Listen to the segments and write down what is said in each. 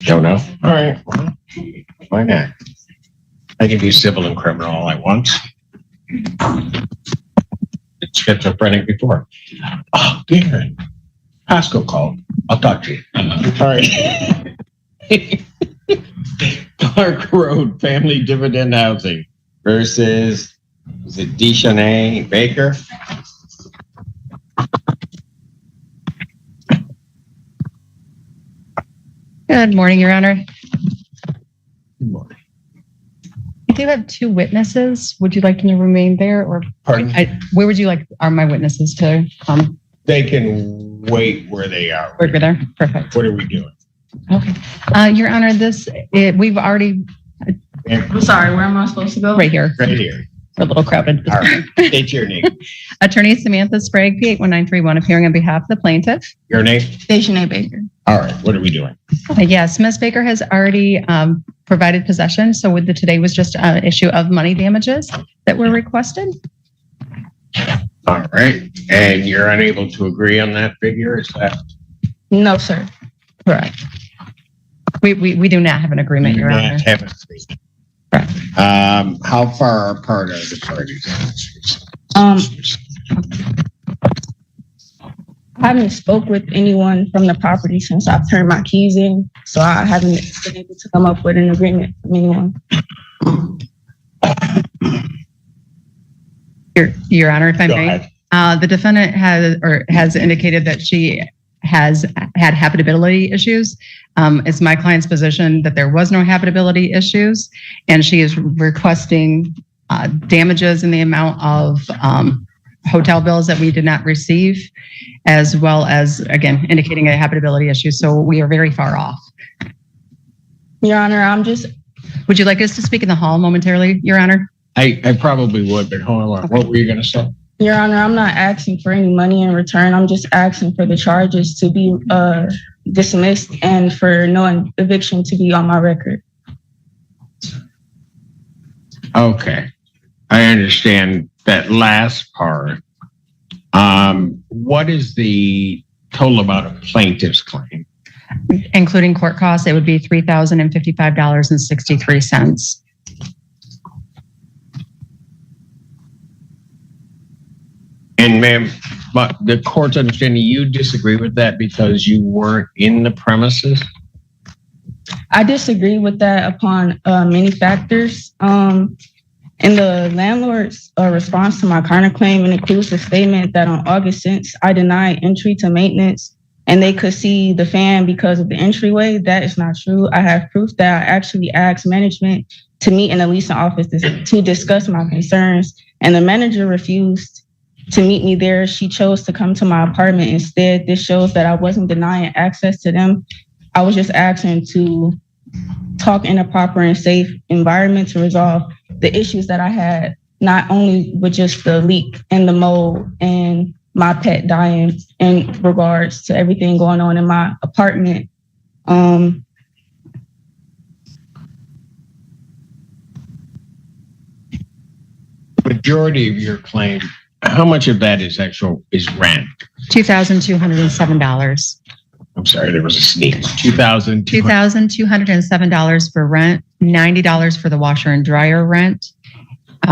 Don't know? All right. Well, why not? I can do civil and criminal all at once. It's schizophrenic before. Oh, Darren. Pasco called. I'll talk to you. All right. Clark Road Family Dividend Housing versus, is it Deschanay Baker? Good morning, Your Honor. Good morning. I do have two witnesses. Would you like them to remain there, or Pardon? where would you like my witnesses to come? They can wait where they are. We're there. Perfect. What are we doing? Okay. Your Honor, we've already. I'm sorry. Where am I supposed to go? Right here. Right here. We're a little crowded. All right. State your name. Attorney Samantha Sprague, P81931, appearing on behalf of the plaintiff. Your name? Deschanay Baker. All right. What are we doing? Yes, Ms. Baker has already provided possession. So today was just an issue of money damages that were requested. All right. And you're unable to agree on that figure? Is that? No, sir. Correct. We do not have an agreement, Your Honor. Not have an agreement. Correct. How far apart are the parties? I haven't spoke with anyone from the property since I've turned my keys in, so I haven't been able to come up with an agreement from anyone. Your Honor, if I Go may, ahead. the defendant has indicated that she has had habitability issues. It's my client's position that there was no habitability issues, and she is requesting damages in the amount of hotel bills that we did not receive, as well as, again, indicating a habitability issue. So we are very far off. Your Honor, Would you like us to speak in the hall momentarily, Your Honor? I probably would, but hold on. What were you going to say? Your Honor, I'm not asking for any money in return. I'm just asking for the charges to be dismissed and for no eviction to be on my record. Okay. I understand that last part. What is the total amount of plaintiff's claim? Including court costs, it would be $3,055.63. And ma'am, but the court's understanding you disagree with that because you weren't in the premises? I disagree with that upon many factors. In the landlord's response to my counterclaim, it includes the statement that on August 6th, I denied entry to maintenance and they could see the fan because of the entryway. That is not true. I have proof that I actually asked management to meet in the leasing office to discuss my concerns, and the manager refused to meet me there. She chose to come to my apartment instead. This shows that I wasn't denying access to them. I was just asking to talk in a proper and safe environment to resolve the issues that I had, not only with just the leak and the mold and my pet dying in regards to everything going on in my apartment. Majority of your claim, how much of that is rent? $2,207. I'm sorry, there was a sneeze. $2,207 for rent, $90 for the washer and dryer rent.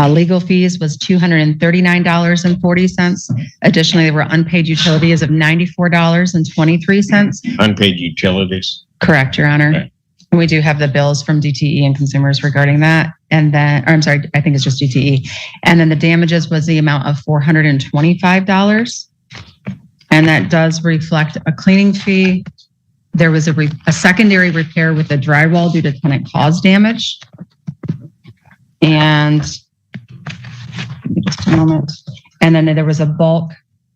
Legal fees was $239.40. Additionally, there were unpaid utilities of $94.23. Unpaid utilities? Correct, Your Honor. Okay. And we do have the bills from DTE and consumers regarding that. And then, or I'm sorry, I think it's just DTE. And then the damages was the amount of $425. And that does reflect a cleaning fee. There was a secondary repair with the drywall due to tenant caused damage. And just a moment. And then there was a bulk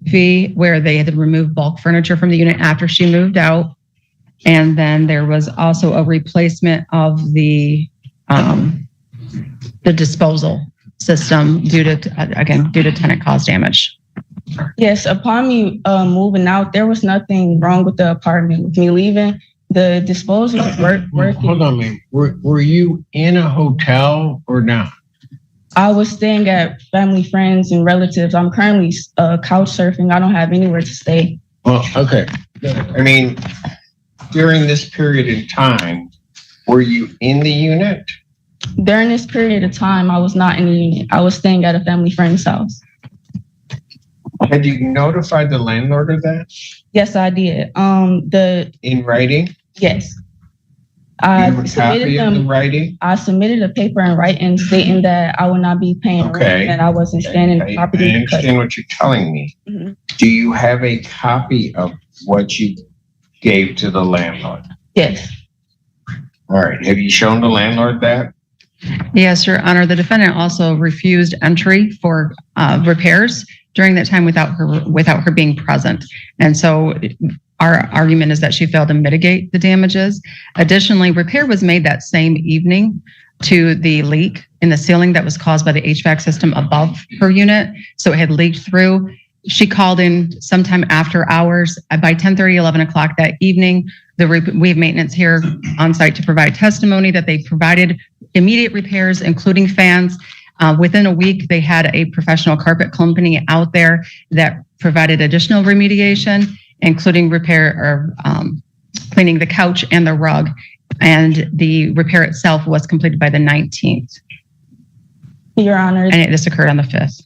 fee where they had to remove bulk furniture from the unit after she moved out. And then there was also a replacement of the disposal system due to tenant caused damage. Yes, upon me moving out, there was nothing wrong with the apartment. With me leaving, the disposal working. Hold on, man. Were you in a hotel or not? I was staying at family, friends, and relatives. I'm currently couch surfing. I don't have anywhere to stay. Well, okay. I mean, during this period in time, were you in the unit? During this period of time, I was not in the unit. I was staying at a family friend's house. Had you notified the landlord of that? Yes, I did. In writing? Yes. You have a copy of the writing? I submitted a paper in writing stating that I would not be paying rent and I wasn't staying in the property. I understand what you're telling me. Mhm. Do you have a copy of what you gave to the landlord? Yes. All right. Have you shown the landlord that? Yes, Your Honor. The defendant also refused entry for repairs during that time without her being present. And so our argument is that she failed to mitigate the damages. Additionally, repair was made that same evening to the leak in the ceiling that was caused by the HVAC system above her unit. So it had leaked through. She called in sometime after hours. By 10:30, 11 o'clock that evening, we have maintenance here on site to provide testimony that they provided immediate repairs, including fans. Within a week, they had a professional carpet company out there that provided additional remediation, including repair or cleaning the couch and the rug. And the repair itself was completed by the 19th. Your Honor. And this occurred on the 5th.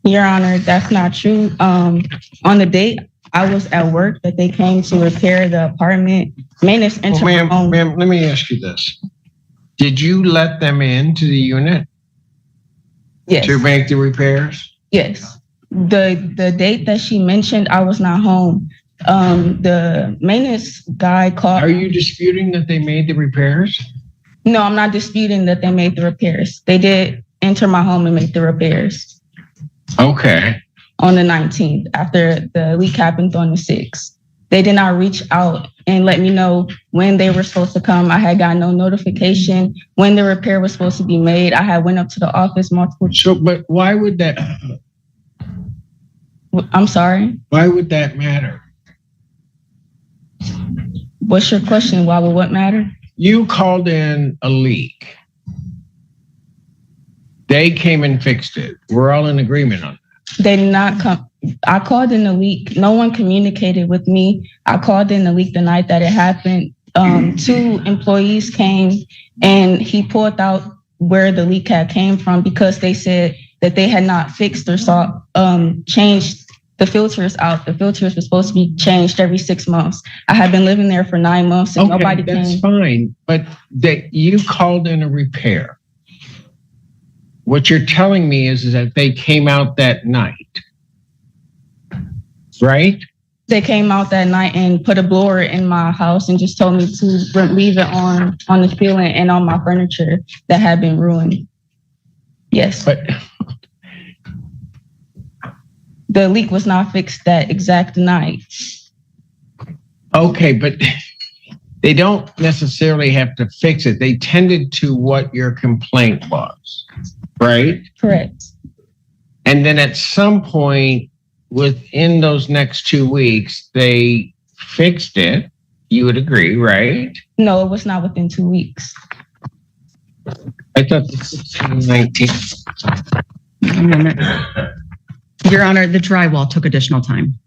Your Honor, that's not true. On the date, I was at work that they came to repair the apartment. Maintenance entered my home. Ma'am, let me ask you this. Did you let them into the unit? Yes. To make the repairs? Yes. The date that she mentioned, I was not home. The maintenance guy called. Are you disputing that they made the repairs? No, I'm not disputing that they made the repairs. They did enter my home and make the repairs. Okay. On the 19th, after the leak happened on the 6th. They did not reach out and let me know when they were supposed to come. I had got no notification when the repair was supposed to be made. I had went up to the office multiple times. So, but why would that? I'm sorry? Why would that matter? What's your question? Why would what matter? You called in a leak. They came and fixed it. We're all in agreement on that. They did not come. I called in the leak. No one communicated with me. I called in the leak the night that it happened. 2 employees came and he pulled out where the leak had came from because they said that they had not fixed or changed the filters out. The filters were supposed to be changed every 6 months. I had been living there for 9 months and nobody came. That's fine, but you called in a repair. What you're telling me is that they came out that night, right? They came out that night and put a blower in my house and just told me to leave it on the ceiling and on my furniture that had been ruined. Yes. But the leak was not fixed that exact night. Okay, but they don't necessarily have to fix it. They tended to what your complaint was, right? Correct. And then at some point within those next 2 weeks, they fixed it. You would agree, right? No, it was not within 2 weeks. I thought the 16, 19. One moment. Your Honor, the drywall took additional time.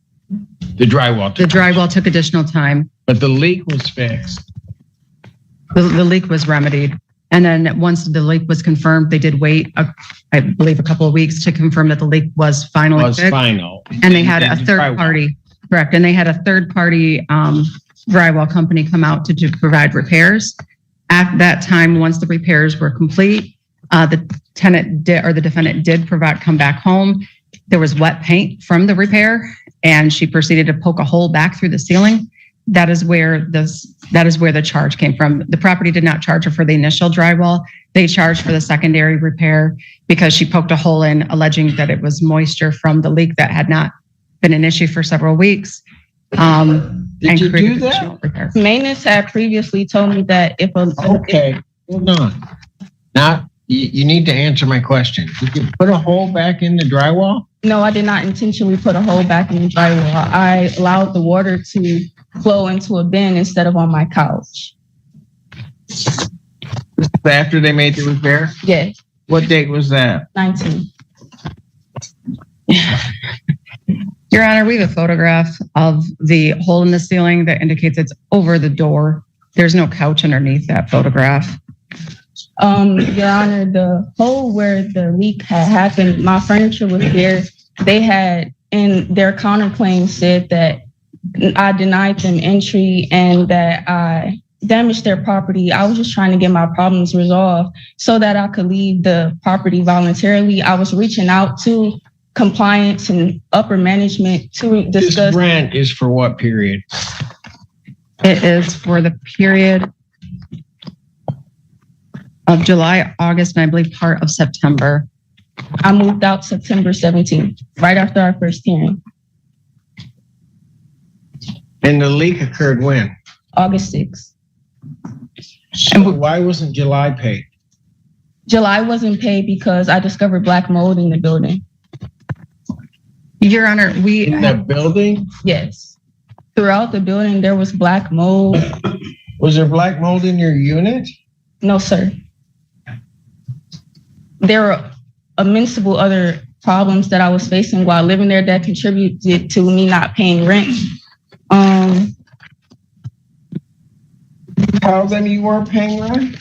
The drywall took additional time. But the leak was fixed. The leak was remedied. And then once the leak was confirmed, they did wait, I believe, a couple of weeks to confirm that the leak was finally fixed. Final. And they had a third party, correct. And they had a third party drywall company come out to provide repairs. At that time, once the repairs were complete, the tenant did, or the defendant did come back home. There was wet paint from the repair, and she proceeded to poke a hole back through the ceiling. That is where the charge came from. The property did not charge her for the initial drywall. They charged for the secondary repair because she poked a hole in, alleging that it was moisture from the leak that had not been an issue for several weeks. Did you do that? Maintenance had previously told me that if okay, hold on. Now you need to answer my question. Did you put a hole back in the drywall? No, I did not intentionally put a hole back in the drywall. I allowed the water to flow into a bin instead of on my couch. After they made the repair? Yes. What date was that? 19. Your Honor, we have a photograph of the hole in the ceiling that indicates it's over the door. There's no couch underneath that photograph. Your Honor, the hole where the leak had happened, my furniture was there. They had, in their counterclaim, said that I denied them entry and that I damaged their property. I was just trying to get my problems resolved so that I could leave the property voluntarily. I was reaching out to compliance and upper management to discuss. This rent is for what period? It is for the period of July, August, and I believe part of September. I moved out September 17th, right after our first hearing. And the leak occurred when? August 6th. So why wasn't July paid? July wasn't paid because I discovered black mold in the building. Your Honor, In the building? Yes. Throughout the building, there was black mold. Was there black mold in your unit? No, sir. There were immense other problems that I was facing while living there that contributed to me not paying rent. How then you weren't paying rent?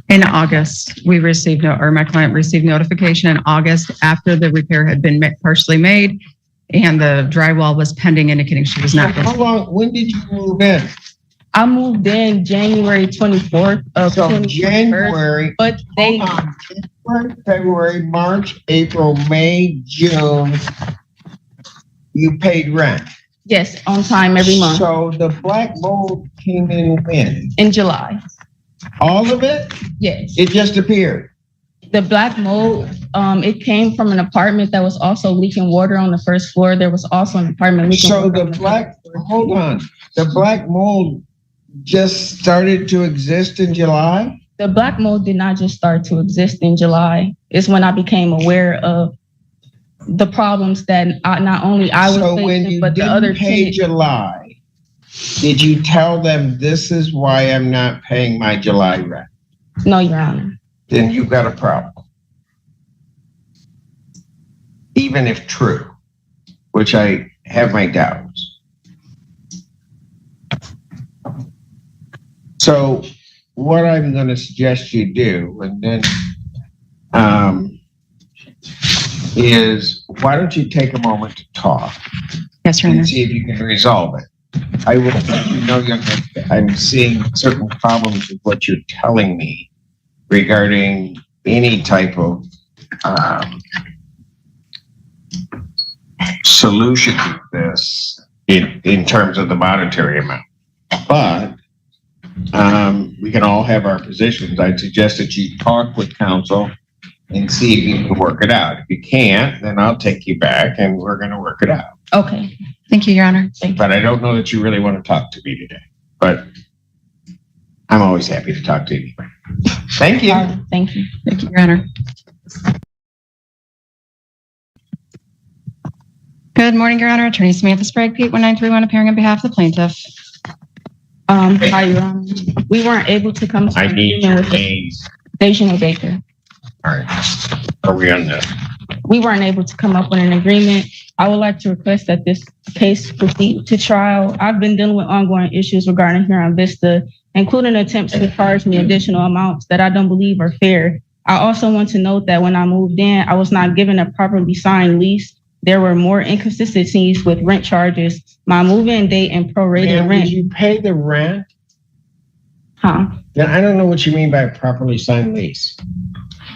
in August, we received, or my client received notification in August after the repair had been partially made and the drywall was pending, indicating she was not. How long, when did you move in? I moved in January 24th of 2021. January, But they, January, February, March, April, May, June, you paid rent. yes, on time every month. So the black mold came in when? In July, All of it? yes. It just appeared. The black mold, it came from an apartment that was also leaking water on the first floor. There was also an apartment leaking So water. hold on, the black mold just started to exist in July? The black mold did not just start to exist in July. It's when I became aware of the problems that not only I was facing, but the other tenants. July, did you tell them this is why I'm not paying my July rent? No, Your Honor. Then you've got a problem. Even if true, which I have my doubts. So what I'm going to suggest you do, and then is why don't you take a moment to talk Yes, Your Honor. and see if you can resolve it. I will let you know, I'm seeing certain problems with what you're telling me regarding any type of solution to this in terms of the monetary amount. But we can all have our positions. I'd suggest that you talk with counsel and see if you can work it out. If you can't, then I'll take you back and we're going to work it out. Okay. Thank you, Your Honor. But I don't know that you really want to talk to me today. But I'm always happy to talk to you. Thank you. Thank you. Thank you, Your Honor. Good morning, Your Honor. Attorney Samantha Sprague, Pete 1931, appearing on behalf of the plaintiff. Hi, Your Honor. We weren't able to come to I an need agreement your with name. Dejanay Baker. All right. Are we on this? We weren't able to come up with an agreement. I would like to request that this case proceed to trial. I've been dealing with ongoing issues regarding Huron Vista, including attempts to charge me additional amounts that I don't believe are fair. I also want to note that when I moved in, I was not given a properly signed lease. There were more inconsistencies with rent charges, my move-in date, and prorated rent. Did you pay the rent? Then I don't know what you mean by a properly signed lease.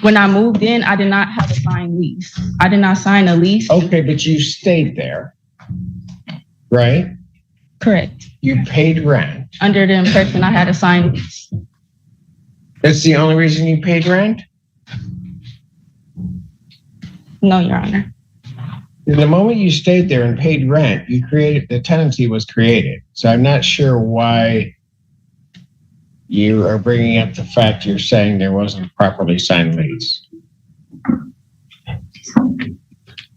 When I moved in, I did not have a signed lease. I did not sign a lease. Okay, but you stayed there, right? Correct. You paid rent. Under the impression I had a signed lease. That's the only reason you paid rent? No, Your Honor. The moment you stayed there and paid rent, you created, the tenancy was created. So I'm not sure why you are bringing up the fact you're saying there wasn't a properly signed lease.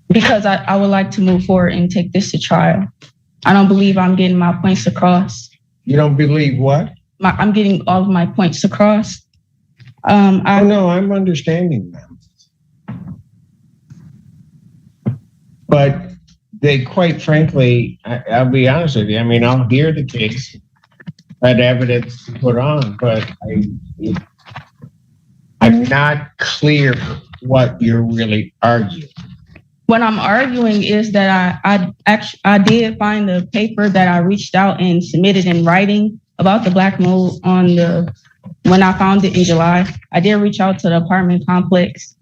Because I would like to move forward and take this to trial. I don't believe I'm getting my points across. You don't believe what? I'm getting all of my points across. No, I'm understanding them. But they, quite frankly, I'll be honest with you. I mean, I'll hear the case, that evidence to put on, but I'm not clear what you're really arguing. What I'm arguing is that I did find the paper that I reached out and submitted in writing about the black mold when I found it in July. I did reach out to the apartment complex.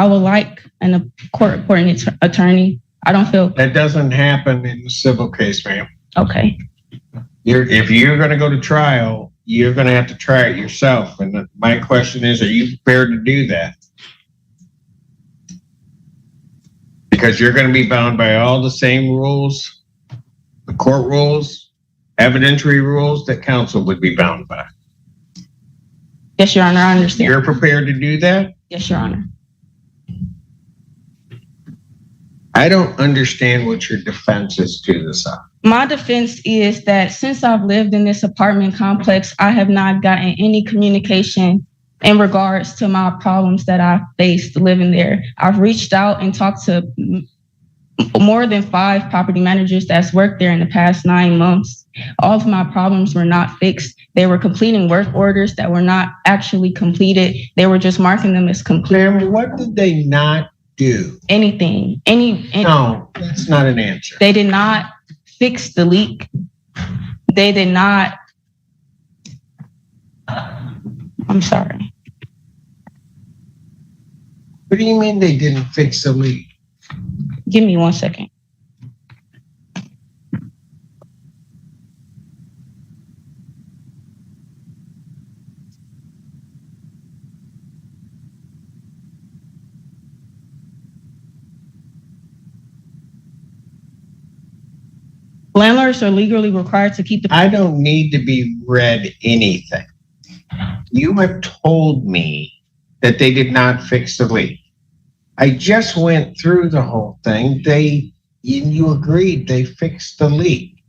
I would like a court reporting attorney. I don't feel that doesn't happen in the civil case, ma'am. Okay. If you're going to go to trial, you're going to have to try it yourself. And my question is, are you prepared to do that? Because you're going to be bound by all the same rules, the court rules, evidentiary rules that counsel would be bound by. Yes, Your Honor, I understand. You're prepared to do that? Yes, Your Honor. I don't understand what your defense is to this. My defense is that since I've lived in this apartment complex, I have not gotten any communication in regards to my problems that I faced living there. I've reached out and talked to more than 5 property managers that's worked there in the past 9 months. All of my problems were not fixed. They were completing work orders that were not actually completed. They were just marking them as complete. Ma'am, what did they not do? Anything. No, that's not an answer. They did not fix the leak. They did not. I'm sorry. What do you mean they didn't fix the leak? Give me 1 second. Landlords are legally required to keep the... I don't need to be read anything. You have told me that they did not fix the leak. I just went through the whole thing. You agreed they fixed the leak.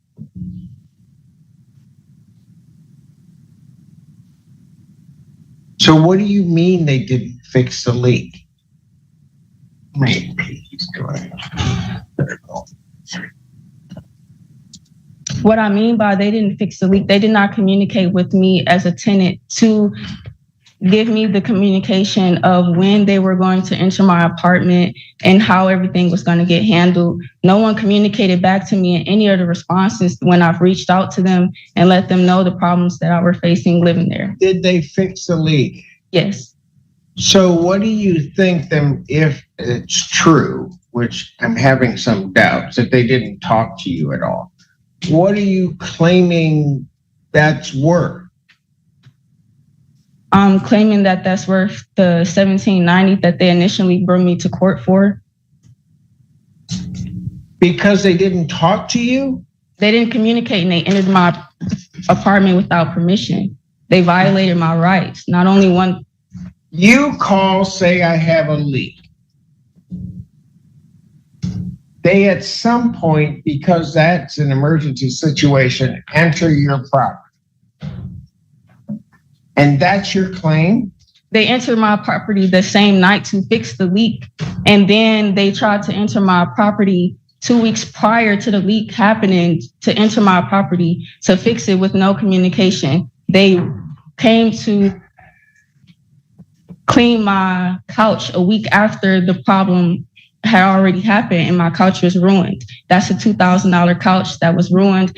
So what do you mean they didn't fix the leak? Maybe he's doing it. What I mean by they didn't fix the leak, they did not communicate with me as a tenant to give me the communication of when they were going to enter my apartment and how everything was going to get handled. No one communicated back to me in any of the responses when I've reached out to them and let them know the problems that I were facing living there. Did they fix the leak? Yes. So what do you think them, if it's true, which I'm having some doubts, that they didn't talk to you at all? What are you claiming that's worth? I'm claiming that that's worth the $1,790 that they initially brought me to court for. Because they didn't talk to you? They didn't communicate and they entered my apartment without permission. They violated my rights. Not only one. You call, say I have a leak. They at some point, because that's an emergency situation, enter your property. And that's your claim? They entered my property the same night to fix the leak. And then they tried to enter my property 2 weeks prior to the leak happening to enter my property to fix it with no communication. They came to clean my couch a week after the problem had already happened and my couch was ruined. That's a $2,000 couch that was ruined.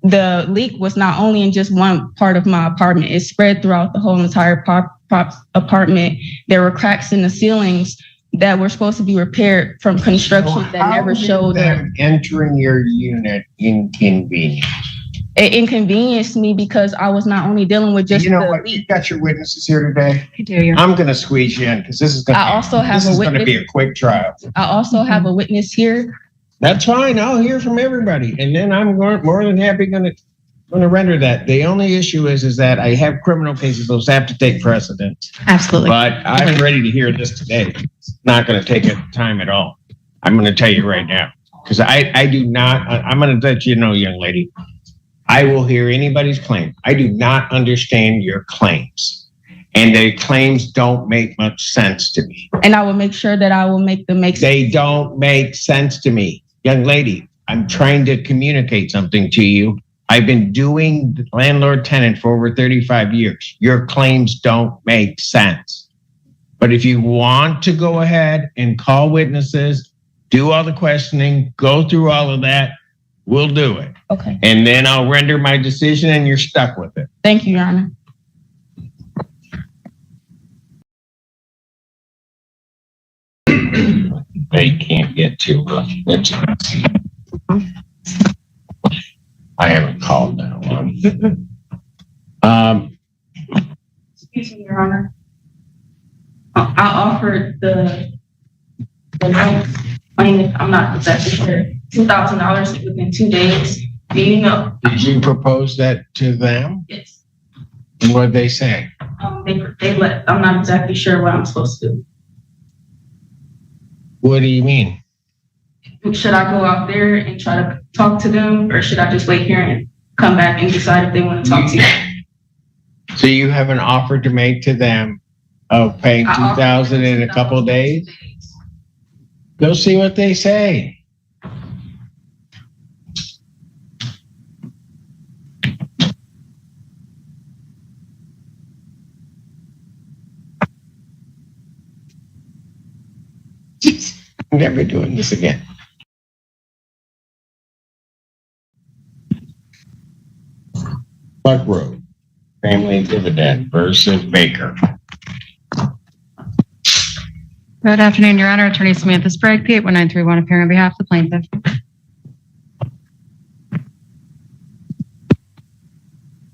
The leak was not only in just one part of my apartment, it spread throughout the whole entire apartment. There were cracks in the ceilings that were supposed to be repaired from construction that never showed up. Entering your unit inconvenient. It inconvenienced me because I was not only dealing with just the leak. You got your witnesses here today. I do. I'm going to squeeze you in because this is going to be a quick trial. I also have a witness here. That's fine. I'll hear from everybody, and then I'm more than happy going to render that. The only issue is that I have criminal cases; those have to take precedence. Absolutely. But I'm ready to hear this today. It's not going to take time at all. I'm going to tell you right now because I do not. I'm going to let you know, young lady. I will hear anybody's claim. I do not understand your claims. And the claims don't make much sense to me. And I will make sure that I will make them make sense. They don't make sense to me. Young lady, I'm trying to communicate something to you. I've been doing landlord tenant for over 35 years. Your claims don't make sense. But if you want to go ahead and call witnesses, do all the questioning, go through all of that, we'll do it. Okay. And then I'll render my decision and you're stuck with it. Thank you, Your Honor. They can't get to it. I haven't called that one. Excuse me, Your Honor. I offered the notes. I'm not exactly sure. $2,000 within 2 days. Do you know? Did you propose that to them? Yes. And what did they say? They let. I'm not exactly sure what I'm supposed to do. What do you mean? Should I go out there and try to talk to them, or should I just wait here and come back and decide if they want to talk to you? So you have an offer to make to them of paying $2,000 in a couple of days? Go see what they say. I'm never doing this again. Buck Road, family dividend versus Baker. Good afternoon, Your Honor. Attorney Samantha Sprague, P81931, appearing on behalf of the plaintiff.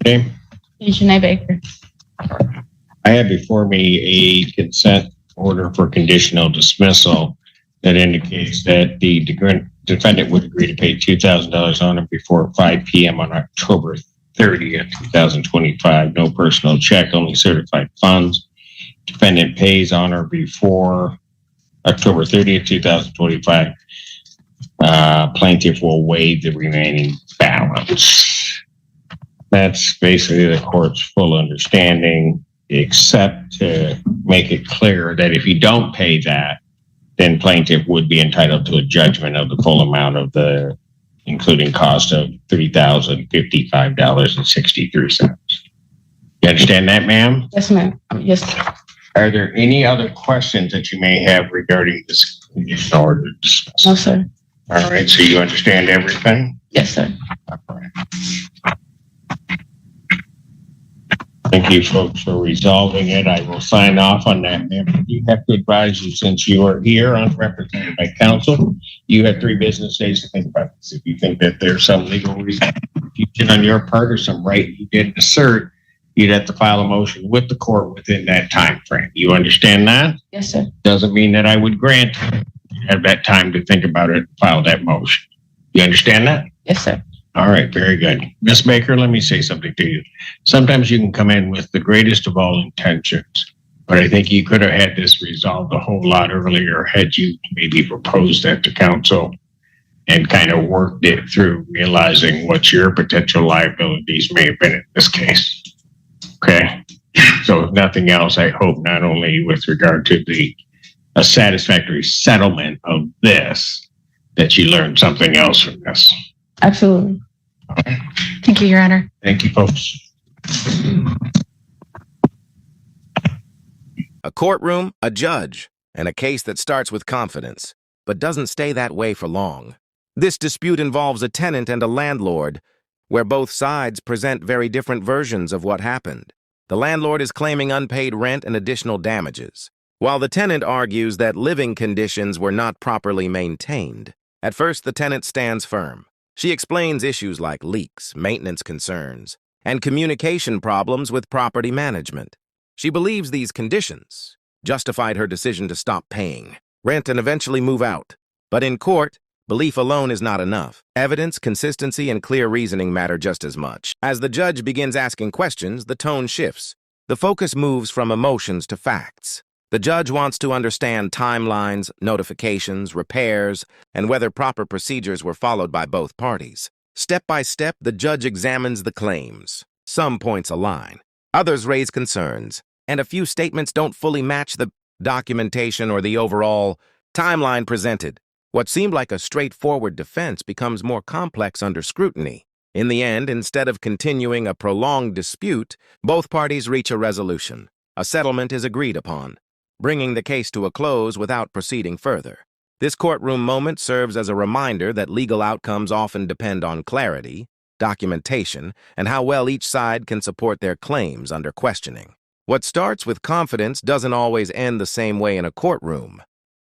Okay. Janae Baker. I have before me a consent order for conditional dismissal that indicates that the defendant would agree to pay $2,000 on or before 5 p.m. on October 30th, 2025. No personal check, only certified funds. Defendant pays on or before October 30th, 2025. Plaintiff will waive the remaining balance. That's basically the court's full understanding, except to make it clear that if you don't pay that, then plaintiff would be entitled to a judgment of the full amount of the including cost of $3,055.63. You understand that, ma'am? Yes, ma'am. Yes. Are there any other questions that you may have regarding this conditional order dismissal? No, sir. All right, so you understand everything? Yes, sir. All right. Thank you, folks, for resolving it. I will sign off on that, ma'am. I do have to advise you, since you are here unrepresented by counsel, you have 3 business days to think about this. If you think that there's some legal reason on your part or some right you didn't assert, you'd have to file a motion with the court within that time frame. You understand that? Yes, sir. Doesn't mean that I would grant you have that time to think about it and file that motion. You understand that? Yes, sir. All right, very good. Ms. Baker, let me say something to you. Sometimes you can come in with the greatest of all intentions, but I think you could have had this resolved a whole lot earlier had you maybe proposed that to counsel and kind of worked it through, realizing what your potential liabilities may have been in this case. Okay? So if nothing else, I hope not only with regard to a satisfactory settlement of this, that you learned something else from this. Absolutely. Okay. Thank you, Your Honor. Thank you, folks. A courtroom, a judge, and a case that starts with confidence, but doesn't stay that way for long. This dispute involves a tenant and a landlord, where both sides present very different versions of what happened. The landlord is claiming unpaid rent and additional damages, while the tenant argues that living conditions were not properly maintained. At first, the tenant stands firm. She explains issues like leaks, maintenance concerns, and communication problems with property management. She believes these conditions justified her decision to stop paying rent and eventually move out. But in court, belief alone is not enough. Evidence, consistency, and clear reasoning matter just as much. As the judge begins asking questions, the tone shifts. The focus moves from emotions to facts. The judge wants to understand timelines, notifications, repairs, and whether proper procedures were followed by both parties. Step by step, the judge examines the claims. Some points align. Others raise concerns. and a few statements don't fully match the documentation or the overall timeline presented. What seemed like a straightforward defense becomes more complex under scrutiny. In the end, instead of continuing a prolonged dispute, both parties reach a resolution. A settlement is agreed upon, bringing the case to a close without proceeding further. This courtroom moment serves as a reminder that legal outcomes often depend on clarity, documentation, and how well each side can support their claims under questioning. What starts with confidence doesn't always end the same way in a courtroom.